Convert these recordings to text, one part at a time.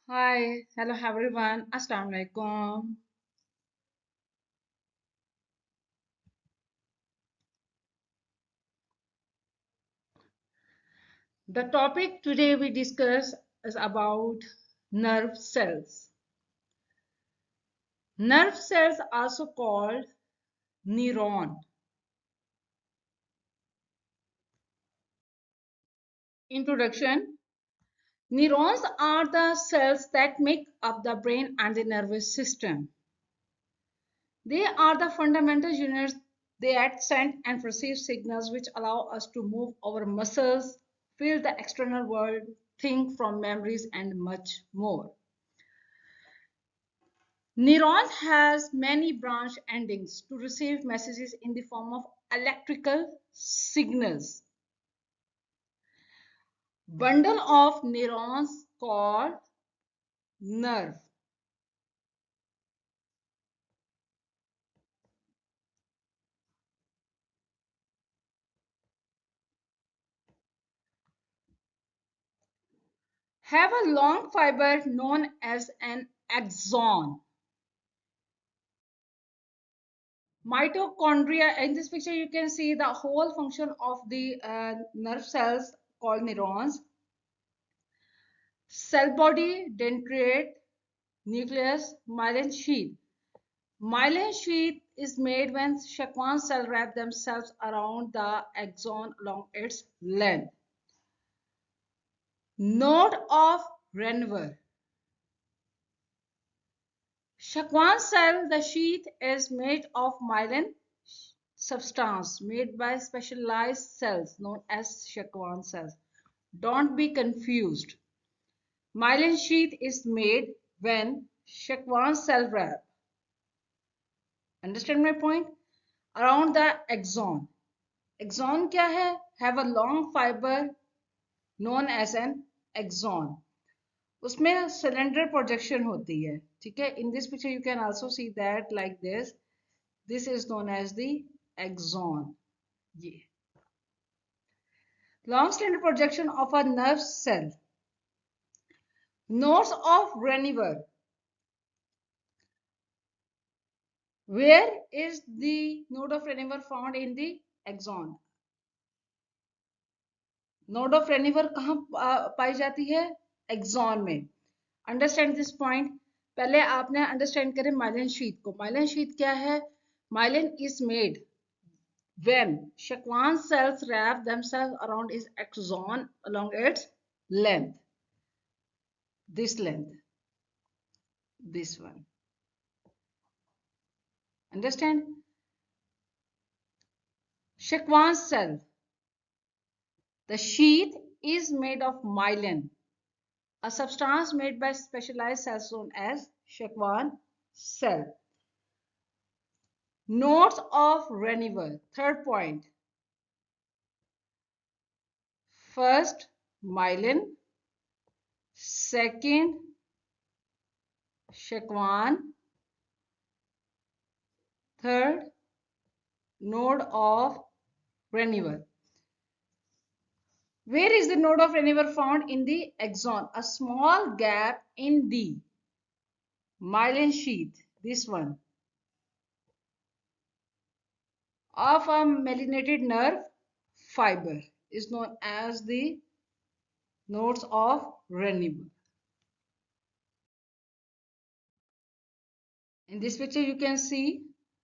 Hi, hello everyone. Assalamu alaikum. The topic today we discuss is about nerve cells. Nerve cells also called neuron. Introduction. Neurons are the cells that make up the brain and the nervous system. They are the fundamental units that send and receive signals which allow us to move our muscles, feel the external world, think from memories, and much more. Neurons has many branch endings to receive messages in the form of electrical signals. Bundle of neurons called nerve. Have a long fiber known as an axon. Mitochondria, in this picture you can see the whole function of the nerve cells called neurons. Cell body, dendrite, nucleus, myelin sheath. Myelin sheath is made when Schwann cells wrap themselves around the axon along its length. Node of Ranvier. Schwann cell, the sheath is made of myelin substance made by specialized cells known as Schwann cells. Don't be confused. Myelin sheath is made when Schwann cell wrap. Understand my point? Around the axon. Axon क्या है? Have a long fiber known as an axon. उसमें cylinder projection होती है. ठीक है? In this picture you can also see that like this. This is known as the axon. ये. Long cylinder projection of a nerve cell. Nodes of Ranvier. Where is the node of Ranvier found in the axon? Node of Ranvier कहाँ पाई जाती है? Axon में. Understand this point. पहले आपने understand करें myelin sheath को. Myelin sheath क्या है? Myelin is made when Schwann cells wrap themselves around its axon along its length. This length. This one. Understand? Schwann cell. The sheath is made of myelin, a substance made by specialized cells known as Schwann cell. Nodes of Ranvier. Third point. First, myelin. Second, Schwann. Third, node of Ranvier. Where is the node of Ranvier found? In the axon. A small gap in the myelin sheath. This one. Of a myelinated nerve fiber is known as the nodes of Ranvier. In this picture you can see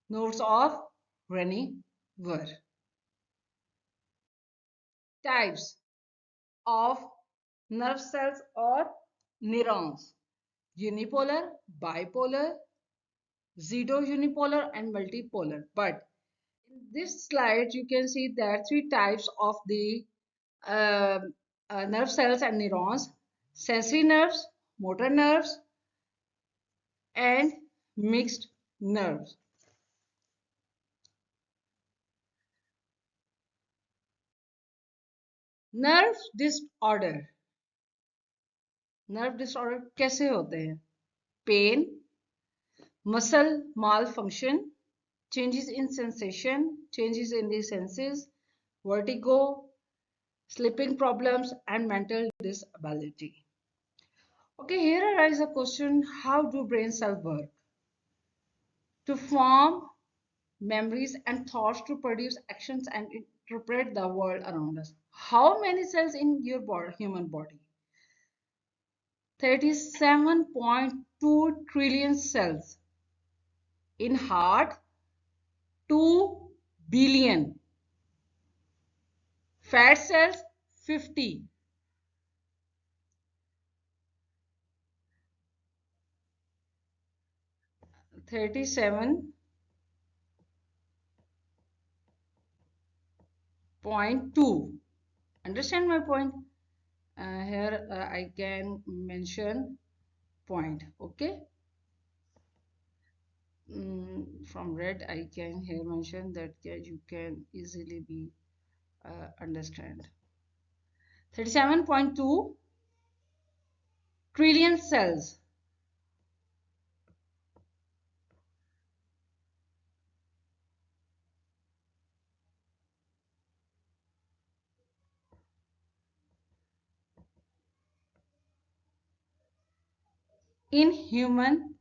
nodes of Ranvier. Types of nerve cells or neurons: unipolar, bipolar, pseudo-unipolar and multipolar. But in this slide you can see that three types of the uh, nerve cells and neurons: sensory nerves, motor nerves, and mixed nerves. Nerve disorder. Nerve disorder कैसे होते हैं? Pain, muscle malfunction, changes in sensation, changes in the senses, vertigo, sleeping problems, and mental disability. Okay, here arises a question: how do brain cells work? To form memories and thoughts, to produce actions and interpret the world around us. How many cells in your body, human body? 37.2 trillion cells. In heart, 2 billion. Fat cells, 50. 37.2. Understand my point? Here I can mention point. Okay. From red I can here mention that you can easily be understand. 37.2 trillion cells. In human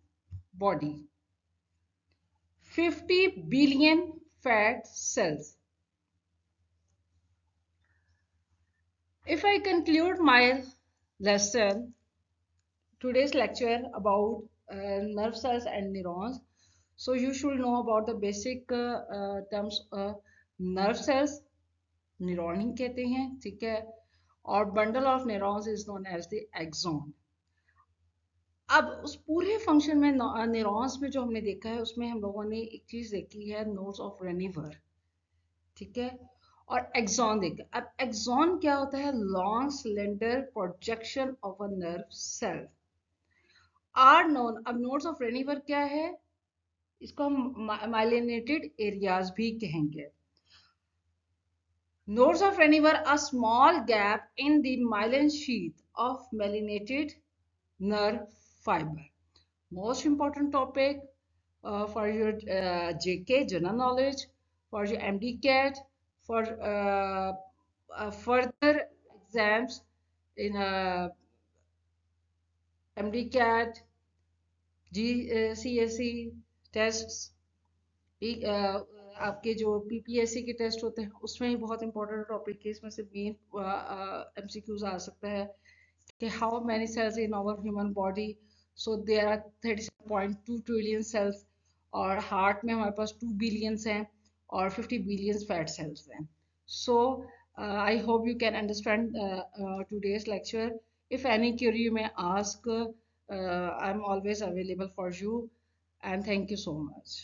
body. 50 billion fat cells. If I conclude my lesson, today's lecture about nerve cells and neurons, so you should know about the basic terms. Nerve cells neuron ही कहते हैं, ठीक है, और bundle of neurons is known as the axon. अब उस पूरे function में न्यूरॉन्स में जो हमने देखा है उसमें हम लोगों ने एक चीज देखी है, नोड्स ऑफ रेनिवर, ठीक है, और एक्सॉन देखा. अब एक्सॉन क्या होता है? Long cylinder projection of a nerve cell are known. अब नोड्स ऑफ रेनिवर क्या है? इसको हम माइलिनेटेड एरियाज भी कहेंगे. Nodes of Ranvier, a small gap in the myelin sheath of myelinated nerve fiber. Most important topic for your JK, general knowledge, for your MD-CAT, for further exams in MD-CAT, GCSE tests. आपके जो PPSC के test होते हैं उसमें ही बहुत important topic है. इसमें से मेन एमसीक्यूज आ सकता है कि how many cells in our human body. So there are 37.2 trillion cells, और हार्ट में हमारे पास 2 बिलियंस हैं और 50 बिलियंस फैट सेल्स हैं. So I hope you can understand today's lecture. If any query you may ask, I am always available for you, and thank you so much.